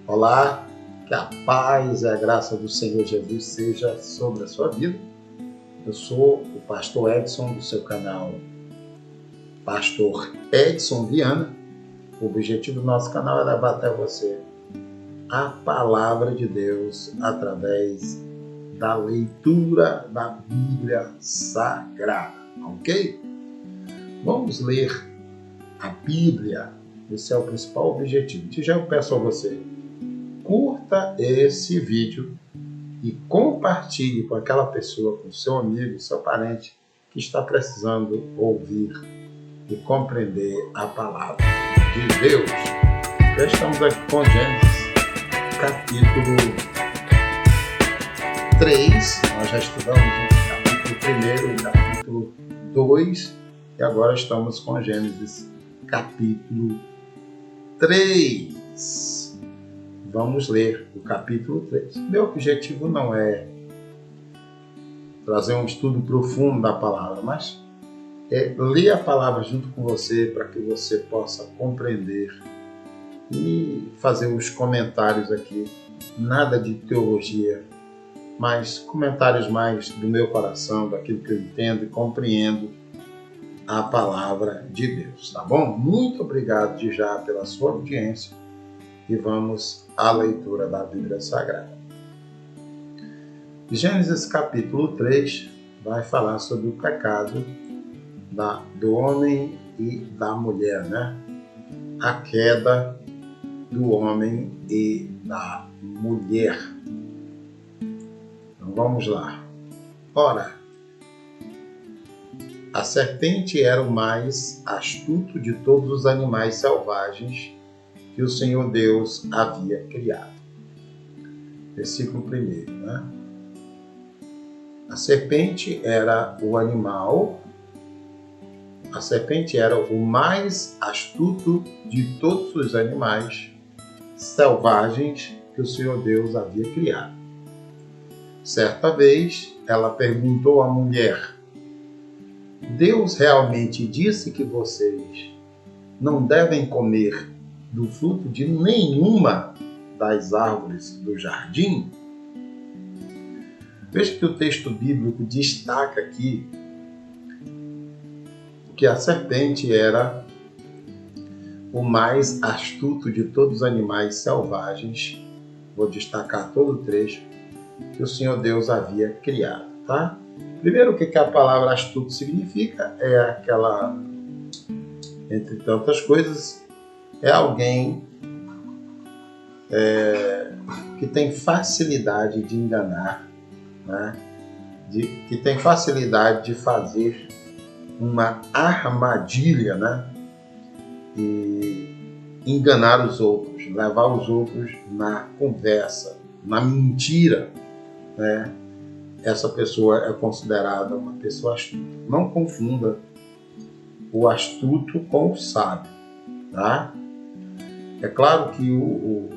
Olá, que a paz e a graça do Senhor Jesus seja sobre a sua vida. Eu sou o pastor Edson, do seu canal Pastor Edson Viana. O objetivo do nosso canal é levar até você a palavra de Deus através da leitura da Bíblia Sagrada, ok? Vamos ler a Bíblia, esse é o principal objetivo. Já eu peço a você, curta esse vídeo e compartilhe com aquela pessoa, com seu amigo, seu parente, que está precisando ouvir e compreender a palavra de Deus. Já estamos aqui com Gênesis, capítulo 3. Nós já estudamos o capítulo 1 e o capítulo 2. E agora estamos com Gênesis, capítulo 3. Vamos ler o capítulo 3. Meu objetivo não é trazer um estudo profundo da palavra, mas é ler a palavra junto com você para que você possa compreender e fazer os comentários aqui. Nada de teologia, mas comentários mais do meu coração, daquilo que eu entendo e compreendo a palavra de Deus, tá bom? Muito obrigado de já pela sua audiência e vamos à leitura da Bíblia Sagrada. Gênesis capítulo 3 vai falar sobre o pecado do homem e da mulher, né? A queda do homem e da mulher. Então vamos lá. Ora, a serpente era o mais astuto de todos os animais selvagens que o Senhor Deus havia criado. Versículo 1, né? A serpente era o animal, a serpente era o mais astuto de todos os animais selvagens que o Senhor Deus havia criado. Certa vez, ela perguntou à mulher: Deus realmente disse que vocês não devem comer do fruto de nenhuma das árvores do jardim? Veja que o texto bíblico destaca aqui que a serpente era o mais astuto de todos os animais selvagens. Vou destacar todo o trecho que o Senhor Deus havia criado, tá? Primeiro, o que a palavra astuto significa? É aquela, entre tantas coisas, é alguém que tem facilidade de enganar, né? Que tem facilidade de fazer uma armadilha, né? E enganar os outros, levar os outros na conversa, na mentira, né? Essa pessoa é considerada uma pessoa astuta. Não confunda o astuto com o sábio, tá? É claro que o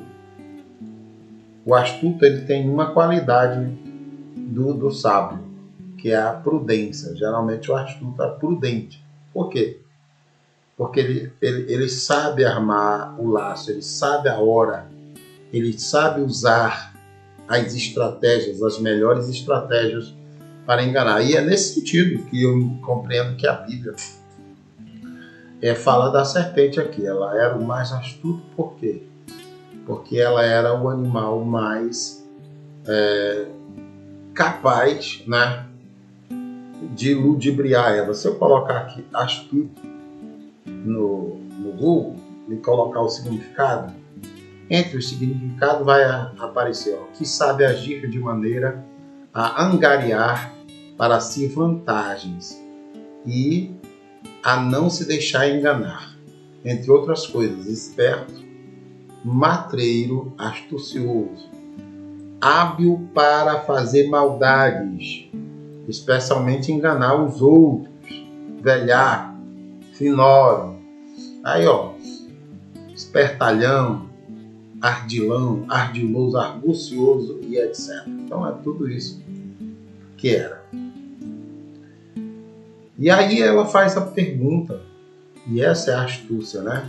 astuto ele tem uma qualidade do sábio, que é a prudência. Geralmente o astuto é prudente. Por quê? Porque ele sabe armar o laço, ele sabe a hora, ele sabe usar as estratégias, as melhores estratégias para enganar. E é nesse sentido que eu compreendo que a Bíblia fala da serpente aqui. Ela era o mais astuto, por quê? Porque ela era o animal mais capaz, né, de ludibriar ela. Se eu colocar aqui astuto no Google e colocar o significado, entre os significados vai aparecer, que sabe agir de maneira a angariar para si vantagens e a não se deixar enganar. Entre outras coisas, esperto, matreiro, astucioso, hábil para fazer maldades, especialmente enganar os outros, velhaco, finório, aí espertalhão, ardilão, ardiloso, argucioso e etc. Então é tudo isso que era. E aí ela faz a pergunta, e essa é a astúcia, né?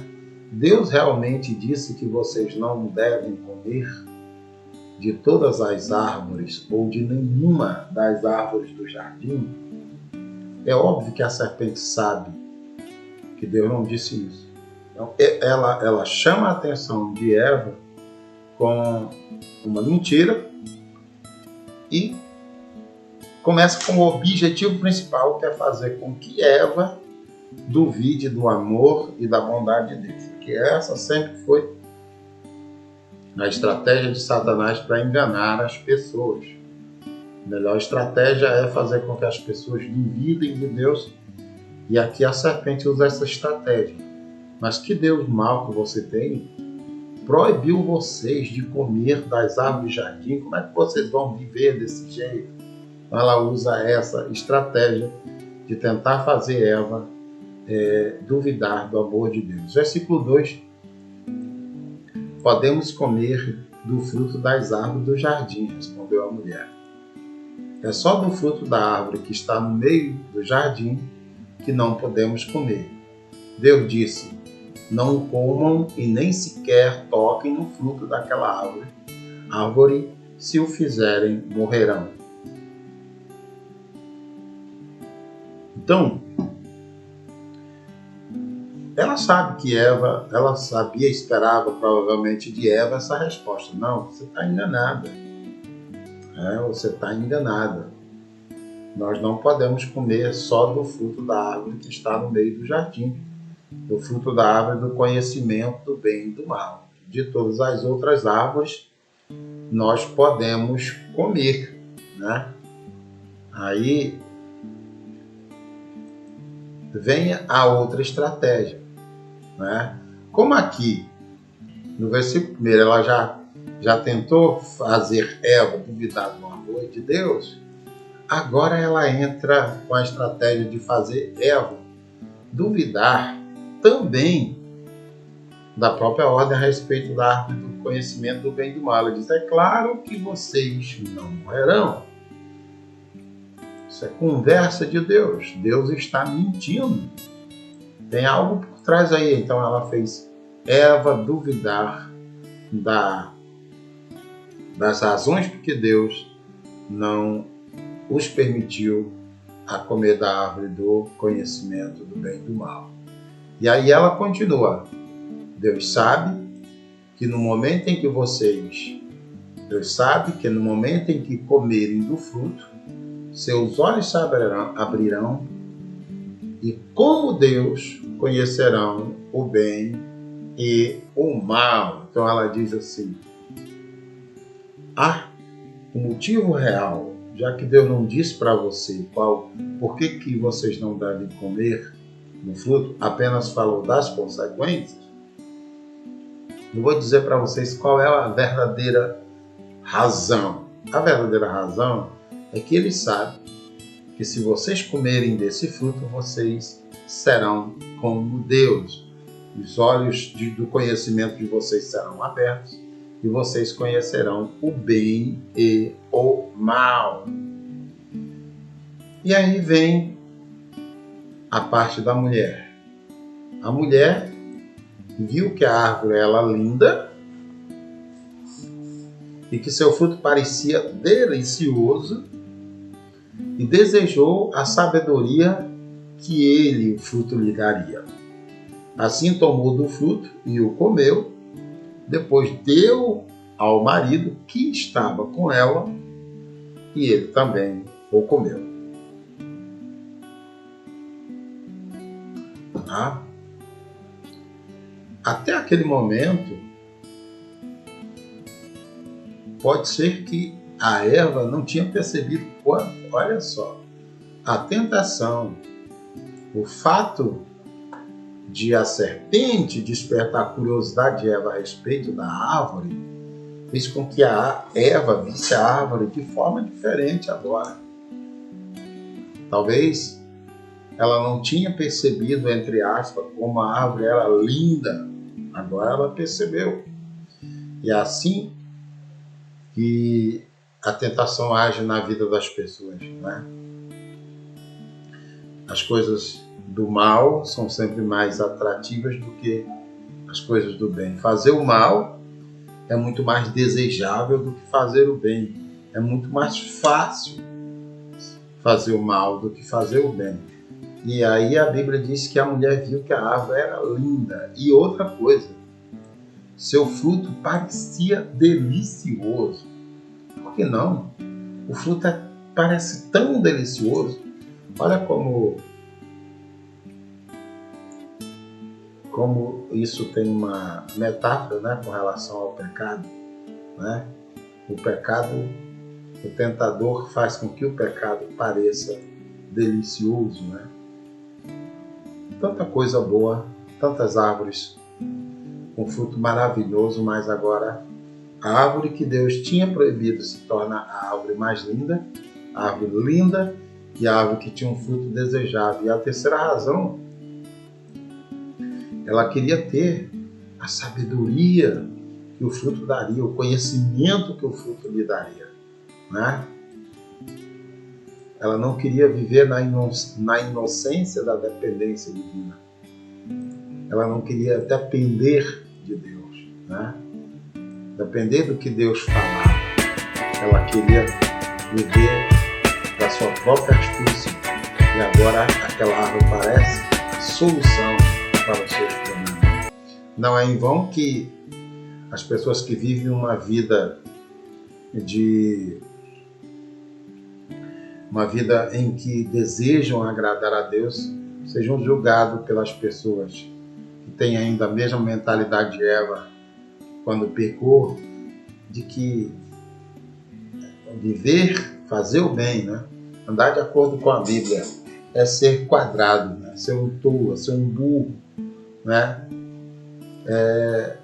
Deus realmente disse que vocês não devem comer de todas as árvores ou de nenhuma das árvores do jardim? É óbvio que a serpente sabe que Deus não disse isso. Então, ela chama a atenção de Eva com uma mentira e começa com o objetivo principal, que é fazer com que Eva duvide do amor e da bondade de Deus. Que essa sempre foi a estratégia de Satanás para enganar as pessoas. A melhor estratégia é fazer com que as pessoas duvidem de Deus, e aqui a serpente usa essa estratégia. Mas que Deus mau que você tem proibiu vocês de comer das árvores do jardim? Como é que vocês vão viver desse jeito? Então ela usa essa estratégia de tentar fazer Eva duvidar do amor de Deus. Versículo 2. Podemos comer do fruto das árvores do jardim, respondeu a mulher. É só do fruto da árvore que está no meio do jardim que não podemos comer. Deus disse: não comam e nem sequer toquem no fruto daquela árvore, se o fizerem, morrerão. Então, ela sabe que Eva, ela sabia, esperava provavelmente de Eva essa resposta. Não, você está enganada. Você está enganada. Nós não podemos comer só do fruto da árvore que está no meio do jardim, do fruto da árvore do conhecimento do bem e do mal. De todas as outras árvores, nós podemos comer, né? Aí vem a outra estratégia, né? Como aqui, no versículo 1, ela já tentou fazer Eva duvidar do amor de Deus, agora ela entra com a estratégia de fazer Eva duvidar também da própria ordem a respeito da árvore do conhecimento do bem e do mal. Ela diz: é claro que vocês não morrerão. Isso é conversa de Deus. Deus está mentindo. Tem algo por trás aí. Então ela fez Eva duvidar das razões porque Deus não os permitiu a comer da árvore do conhecimento do bem e do mal. E aí ela continua: Deus sabe que no momento em que comerem do fruto, seus olhos se abrirão e, como Deus, conhecerão o bem e o mal. Então ela diz assim: o motivo real, já que Deus não disse para você por que vocês não devem comer no fruto, apenas falou das consequências. Eu vou dizer para vocês qual é a verdadeira razão. A verdadeira razão é que Ele sabe que se vocês comerem desse fruto, vocês serão como Deus. Os olhos do conhecimento de vocês serão abertos e vocês conhecerão o bem e o mal. E aí vem a parte da mulher. A mulher viu que a árvore era linda e que seu fruto parecia delicioso e desejou a sabedoria que o fruto lhe daria. Assim tomou do fruto e o comeu, depois deu ao marido que estava com ela e ele também o comeu. Até aquele momento, pode ser que a Eva não tinha percebido quanto, olha só, a tentação, o fato de a serpente despertar a curiosidade de Eva a respeito da árvore, fez com que a Eva visse a árvore de forma diferente agora. Talvez ela não tinha percebido, entre aspas, como a árvore era linda. Agora ela percebeu. E é assim que a tentação age na vida das pessoas, né? As coisas do mal são sempre mais atrativas do que as coisas do bem. Fazer o mal é muito mais desejável do que fazer o bem. É muito mais fácil fazer o mal do que fazer o bem. E aí a Bíblia diz que a mulher viu que a árvore era linda. E outra coisa, seu fruto parecia delicioso. Por que não? O fruto parece tão delicioso. Olha como isso tem uma metáfora, né, com relação ao pecado. Né? O pecado, o tentador faz com que o pecado pareça delicioso. Né? Tanta coisa boa, tantas árvores com fruto maravilhoso, mas agora a árvore que Deus tinha proibido se torna a árvore mais linda, a árvore linda e a árvore que tinha um fruto desejável. E a terceira razão, ela queria ter a sabedoria que o fruto daria, o conhecimento que o fruto lhe daria. Né? Ela não queria viver na inocência da dependência divina. Ela não queria depender de Deus. Né? Depender do que Deus falava. Ela queria viver da sua própria astúcia. E agora aquela árvore parece a solução para os seus problemas. Não é em vão que as pessoas que vivem uma vida em que desejam agradar a Deus sejam julgados pelas pessoas que têm ainda a mesma mentalidade de Eva quando pecou, de que viver, fazer o bem, né? Andar de acordo com a Bíblia é ser quadrado, né? Ser um tolo, ser um burro, né? É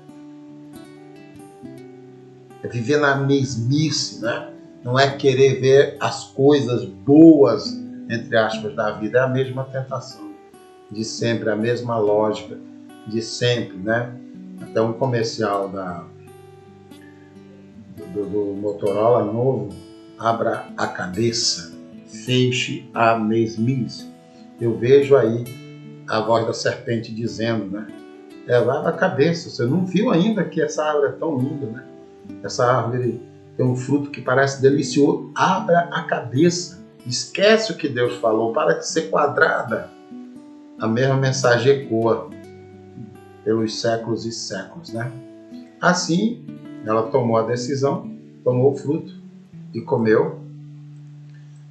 viver na mesmice, né? Não é querer ver as coisas boas, entre aspas, da vida. É a mesma tentação de sempre, a mesma lógica de sempre, né? Até um comercial do Motorola novo, abra a cabeça, feche a mesmice. Eu vejo aí a voz da serpente dizendo, né? Abra a cabeça, você não viu ainda que essa árvore é tão linda, né? Essa árvore tem um fruto que parece delicioso. Abra a cabeça, esquece o que Deus falou, para de ser quadrada. A mesma mensagem ecoa pelos séculos e séculos, né? Assim, ela tomou a decisão, tomou o fruto e comeu.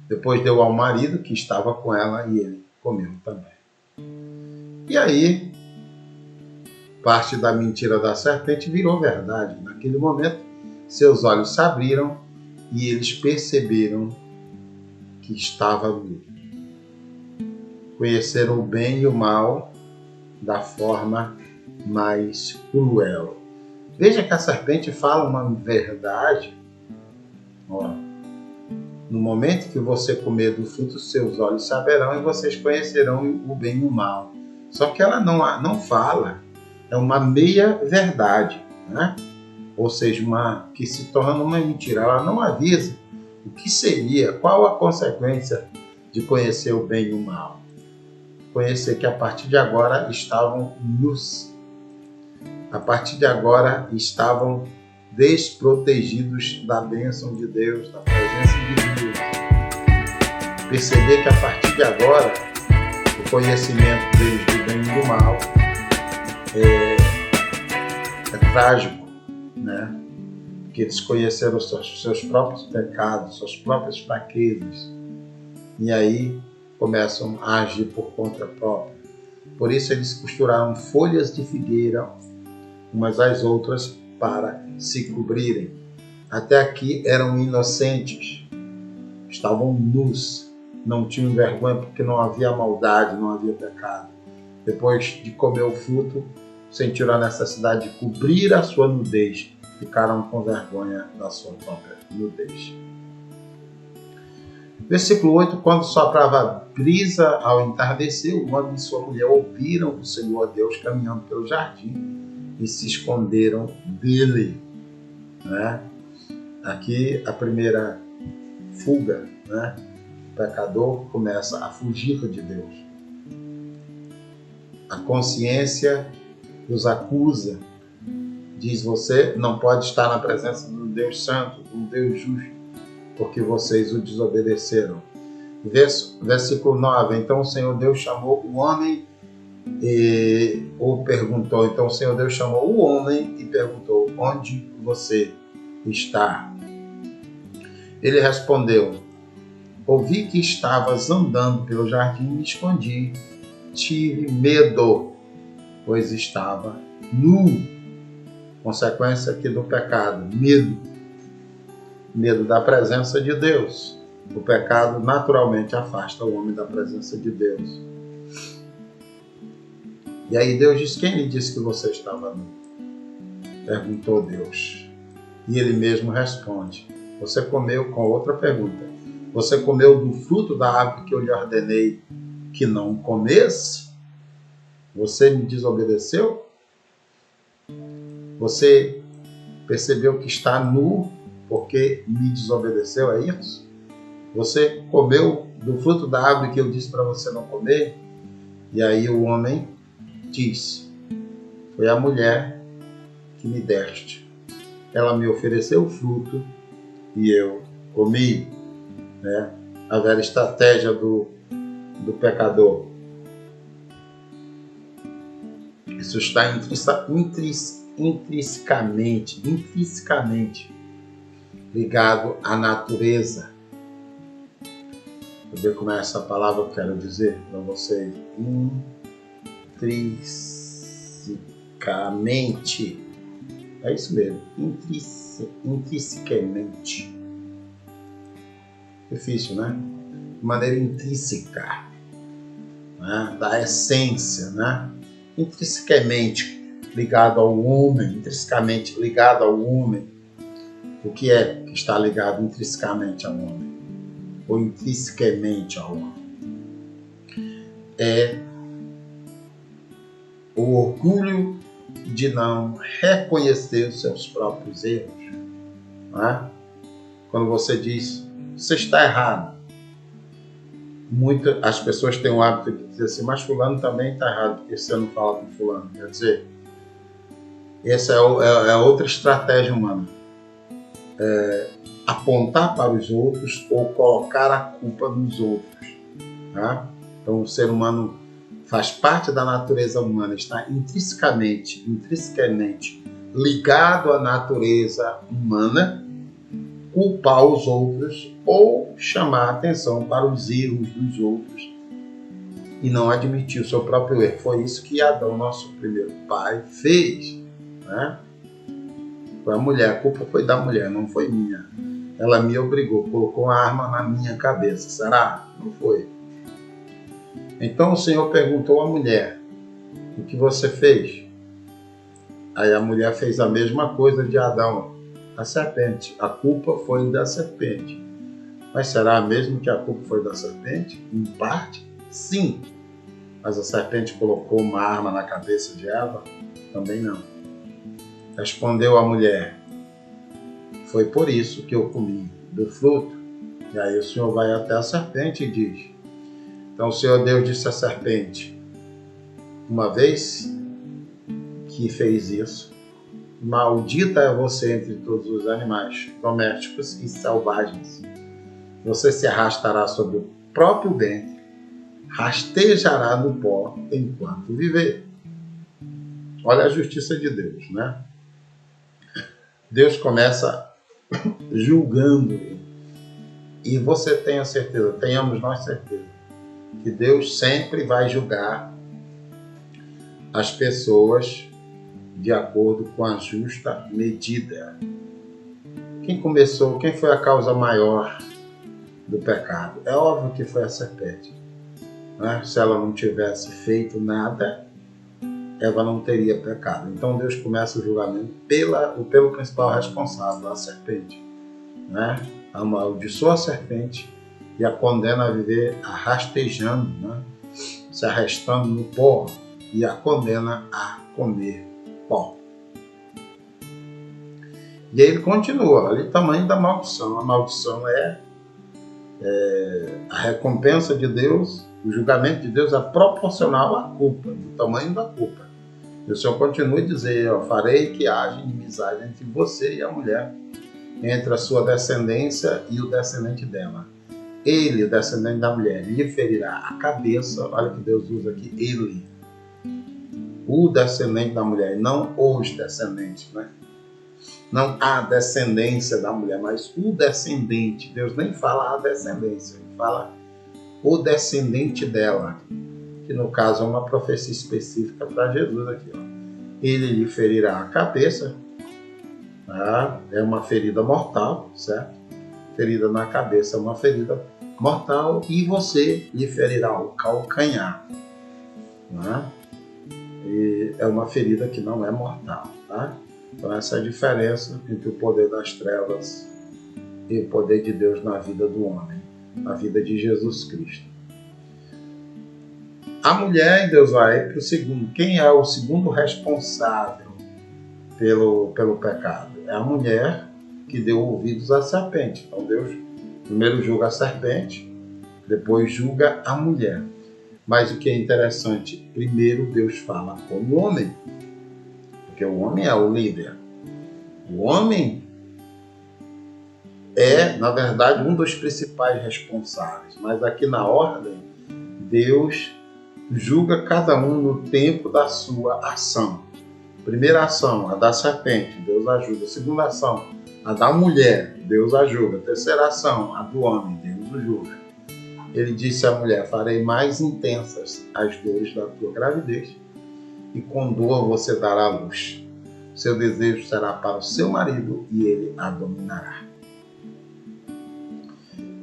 Depois deu ao marido que estava com ela e ele comeu também. E aí, parte da mentira da serpente virou verdade. Naquele momento, seus olhos se abriram e eles perceberam que estava nu. Conheceram o bem e o mal da forma mais cruel. Veja que a serpente fala uma verdade. Ó, no momento que você comer do fruto, seus olhos saberão e vocês conhecerão o bem e o mal. Só que ela não fala. É uma meia verdade, né? Ou seja, que se torna uma mentira. Ela não avisa o que seria, qual a consequência de conhecer o bem e o mal. Conhecer que a partir de agora estavam nus. A partir de agora estavam desprotegidos da bênção de Deus, da presença de Deus. Perceber que a partir de agora o conhecimento deles do bem e do mal é trágico, né? Que eles conheceram os seus próprios pecados, suas próprias fraquezas, e aí começam a agir por conta própria. Por isso eles costuraram folhas de figueira umas às outras para se cobrirem. Até aqui eram inocentes, estavam nus, não tinham vergonha porque não havia maldade, não havia pecado. Depois de comer o fruto, sentiram a necessidade de cobrir a sua nudez, ficaram com vergonha da sua própria nudez. Versículo 8, quando soprava brisa ao entardecer, o homem e sua mulher ouviram o Senhor Deus caminhando pelo jardim e se esconderam dele. Né? Aqui a primeira fuga, né? O pecador começa a fugir de Deus. A consciência os acusa. Diz: você não pode estar na presença do Deus Santo, do Deus justo, porque vocês o desobedeceram. Versículo 9. Então o Senhor Deus chamou o homem ou perguntou. Então o Senhor Deus chamou o homem e perguntou: onde você está? Ele respondeu: ouvi que estavas andando pelo jardim e me escondi. Tive medo, pois estava nu. Consequência aqui do pecado: medo. Medo da presença de Deus. O pecado naturalmente afasta o homem da presença de Deus. E aí Deus diz: quem lhe disse que você estava nu? Perguntou Deus. E ele mesmo responde. Você comeu, com outra pergunta, você comeu do fruto da árvore que eu lhe ordenei que não comesse? Você me desobedeceu? Você percebeu que está nu porque me desobedeceu, é isso? Você comeu do fruto da árvore que eu disse para você não comer? E aí o homem disse: foi a mulher que me deste. Ela me ofereceu o fruto e eu comi. Né? A velha estratégia do pecador. Isso está intrinsecamente ligado à natureza. Deixa eu ver como é essa palavra que eu quero dizer para vocês. Intrinsecamente. É isso mesmo. Intrinsecamente. Difícil, né? De maneira intrínseca. Né? Da essência, né? Intrinsecamente ligado ao homem. Intrinsecamente ligado ao homem. O que é que está ligado intrinsecamente ao homem? Ou intrinsecamente ao homem? É o orgulho de não reconhecer os seus próprios erros. Não é? Quando você diz: você está errado. As pessoas têm o hábito de dizer assim: mas fulano também está errado, porque você não fala com fulano. Quer dizer, essa é outra estratégia humana. Apontar para os outros ou colocar a culpa nos outros. Tá? Então o ser humano faz parte da natureza humana, está intrinsecamente ligado à natureza humana, culpar os outros ou chamar a atenção para os erros dos outros e não admitir o seu próprio erro. Foi isso que Adão, nosso primeiro pai, fez. Né? Foi a mulher, a culpa foi da mulher, não foi minha. Ela me obrigou, colocou uma arma na minha cabeça. Será? Não foi. Então o Senhor perguntou à mulher: o que você fez? Aí a mulher fez a mesma coisa de Adão, a serpente. A culpa foi da serpente. Mas será mesmo que a culpa foi da serpente? Em parte, sim. Mas a serpente colocou uma arma na cabeça de Eva? Também não. Respondeu a mulher: foi por isso que eu comi do fruto. E aí o Senhor vai até a serpente e diz: então o Senhor Deus disse à serpente: uma vez que fez isso, maldita é você entre todos os animais domésticos e selvagens. Você se arrastará sobre o próprio ventre, rastejará no pó enquanto viver. Olha a justiça de Deus, né? Deus começa julgando. E você tenha certeza, tenhamos nós certeza, que Deus sempre vai julgar as pessoas de acordo com a justa medida. Quem foi a causa maior do pecado? É óbvio que foi a serpente. Né? Se ela não tivesse feito nada, Eva não teria pecado. Então Deus começa o julgamento pelo principal responsável, a serpente. Né? Amaldiçoa a serpente e a condena a viver rastejando, né? Se arrastando no pó, e a condena a comer pó. E aí ele continua, olha o tamanho da maldição. A maldição é a recompensa de Deus, o julgamento de Deus é proporcional à culpa, do tamanho da culpa. E o Senhor continua a dizer, ó, farei que haja inimizade entre você e a mulher, entre a sua descendência e o descendente dela. Ele, o descendente da mulher, lhe ferirá a cabeça. Olha que Deus usa aqui, ele. O descendente da mulher, não os descendentes, né? Não a descendência da mulher, mas o descendente. Deus nem fala a descendência, ele fala o descendente dela, que no caso é uma profecia específica para Jesus aqui. Ó. Ele lhe ferirá a cabeça, tá? É uma ferida mortal, certo? Ferida na cabeça é uma ferida mortal, e você lhe ferirá o calcanhar. Né? E é uma ferida que não é mortal. Tá? Então essa é a diferença entre o poder das trevas e o poder de Deus na vida do homem, na vida de Jesus Cristo. A mulher, Deus vai para o segundo. Quem é o segundo responsável pelo pecado? É a mulher que deu ouvidos à serpente. Então Deus primeiro julga a serpente, depois julga a mulher. Mas o que é interessante, primeiro Deus fala com o homem, porque o homem é o líder. O homem é, na verdade, um dos principais responsáveis. Mas aqui na ordem, Deus julga cada um no tempo da sua ação. Primeira ação, a da serpente, Deus ajuda. Segunda ação, a da mulher, Deus ajuda. Terceira ação, a do homem, Deus o julga. Ele disse à mulher, farei mais intensas as dores da tua gravidez, e com dor você dará à luz. Seu desejo será para o seu marido, e ele a dominará.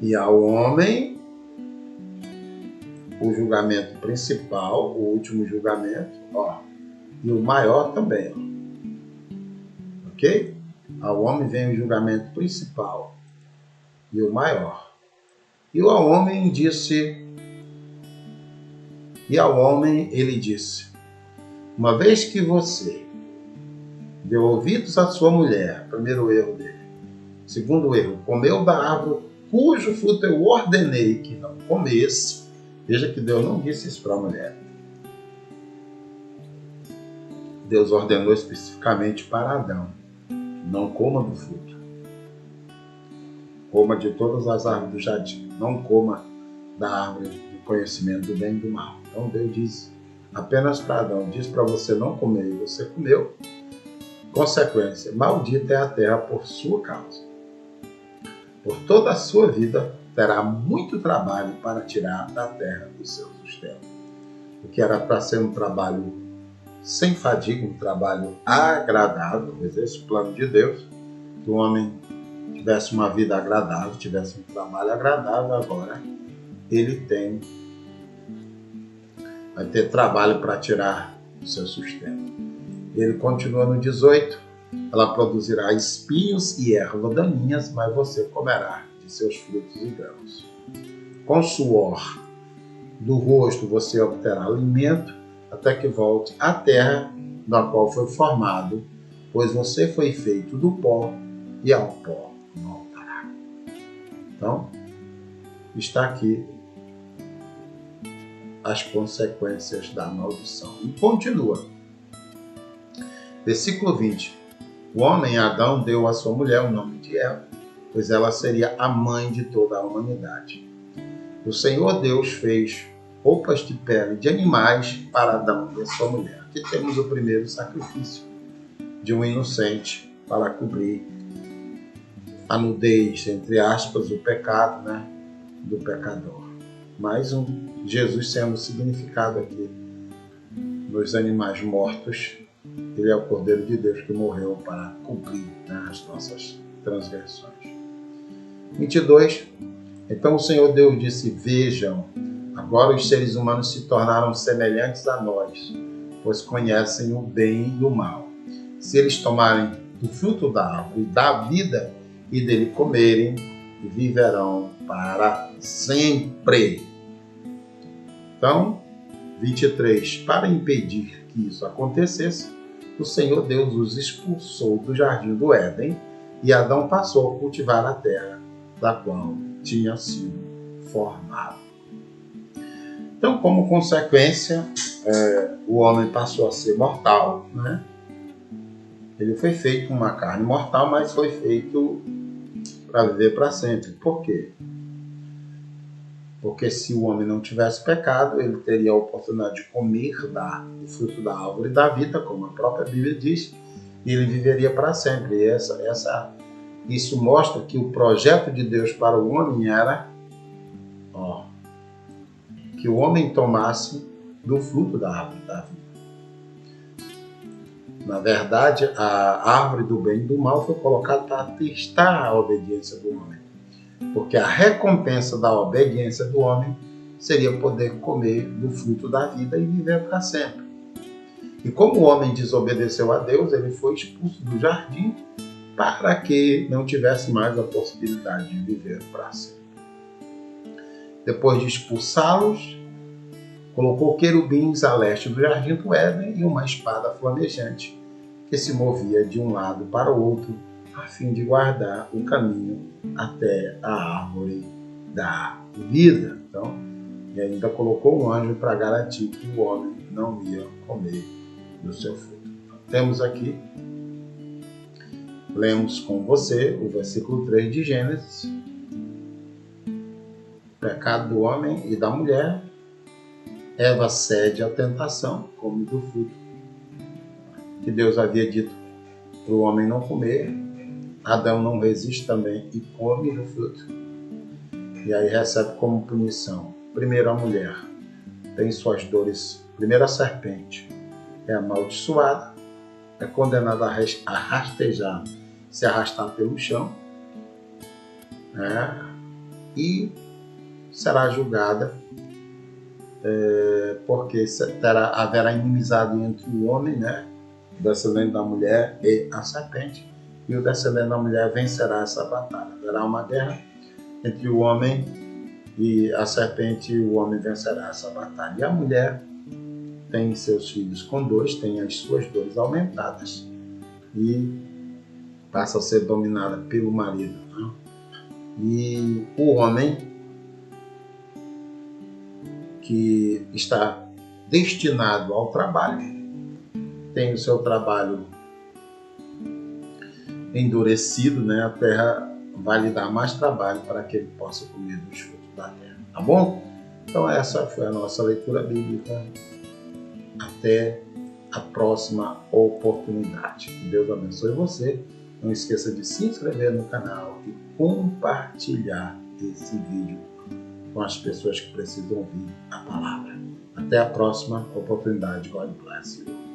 E ao homem, o julgamento principal, o último julgamento, ó, e o maior também, ó. Ok? Ao homem vem o julgamento principal e o maior. E ao homem ele disse, uma vez que você deu ouvidos à sua mulher, primeiro erro dele, segundo erro, comeu da árvore cujo fruto eu ordenei que não comesse. Veja que Deus não disse isso para a mulher. Deus ordenou especificamente para Adão, não coma do fruto. Coma de todas as árvores do jardim. Não coma da árvore do conhecimento do bem e do mal. Então Deus diz apenas para Adão, diz para você não comer, e você comeu. Consequência, maldita é a terra por sua causa. Por toda a sua vida terá muito trabalho para tirar da terra o seu sustento. O que era para ser um trabalho sem fadiga, um trabalho agradável, pois esse plano de Deus, que o homem tivesse uma vida agradável, tivesse um trabalho agradável, agora ele vai ter trabalho para tirar o seu sustento. Ele continua no 18, ela produzirá espinhos e ervas daninhas, mas você comerá de seus frutos e grãos. Com suor do rosto você obterá alimento, até que volte à terra da qual foi formado, pois você foi feito do pó e ao pó voltará. Então, está aqui as consequências da maldição. E continua. Versículo 20. O homem Adão deu à sua mulher o nome de Eva, pois ela seria a mãe de toda a humanidade. O Senhor Deus fez roupas de pele de animais para Adão e a sua mulher. Aqui temos o primeiro sacrifício de um inocente para cobrir a nudez, entre aspas, o pecado, né, do pecador. Mais um Jesus sendo significado aqui nos animais mortos. Ele é o Cordeiro de Deus que morreu para cumprir, né, as nossas transgressões. 22. Então o Senhor Deus disse, vejam, agora os seres humanos se tornaram semelhantes a nós, pois conhecem o bem e o mal. Se eles tomarem do fruto da árvore da vida e dele comerem, viverão para sempre. Então, 23. Para impedir que isso acontecesse, o Senhor Deus os expulsou do jardim do Éden e Adão passou a cultivar a terra da qual tinha sido formado. Então, como consequência, o homem passou a ser mortal, né? Ele foi feito uma carne mortal, mas foi feito para viver para sempre. Por quê? Porque se o homem não tivesse pecado, ele teria a oportunidade de comer do fruto da árvore da vida, como a própria Bíblia diz, e ele viveria para sempre. E isso mostra que o projeto de Deus para o homem era que o homem tomasse do fruto da árvore da vida. Na verdade, a árvore do bem e do mal foi colocada para testar a obediência do homem. Porque a recompensa da obediência do homem seria poder comer do fruto da vida e viver para sempre. E como o homem desobedeceu a Deus, ele foi expulso do jardim para que não tivesse mais a possibilidade de viver para sempre. Depois de expulsá-los, colocou querubins a leste do jardim do Éden e uma espada flamejante que se movia de um lado para o outro a fim de guardar o caminho até a árvore da vida. Então, e ainda colocou um anjo para garantir que o homem não ia comer do seu fruto. Então, temos aqui, lemos com você o versículo 3 de Gênesis. O pecado do homem e da mulher. Eva cede à tentação, come do fruto que Deus havia dito para o homem não comer. Adão não resiste também e come do fruto. E aí recebe como punição. Primeiro a mulher tem suas dores. Primeiro a serpente é amaldiçoada, é condenada a rastejar, se arrastar pelo chão, né? E será julgada porque haverá inimizade entre o homem, né, o descendente da mulher, e a serpente, e o descendente da mulher vencerá essa batalha. Haverá uma guerra entre o homem e a serpente, e o homem vencerá essa batalha. E a mulher tem seus filhos com dores, tem as suas dores aumentadas e passa a ser dominada pelo marido, né? E o homem, que está destinado ao trabalho, tem o seu trabalho endurecido, né? A terra vai lhe dar mais trabalho para que ele possa comer dos frutos da terra. Tá bom? Então essa foi a nossa leitura bíblica. Até a próxima oportunidade. Que Deus abençoe você. Não esqueça de se inscrever no canal e compartilhar esse vídeo com as pessoas que precisam ouvir a palavra. Até a próxima oportunidade. God bless you.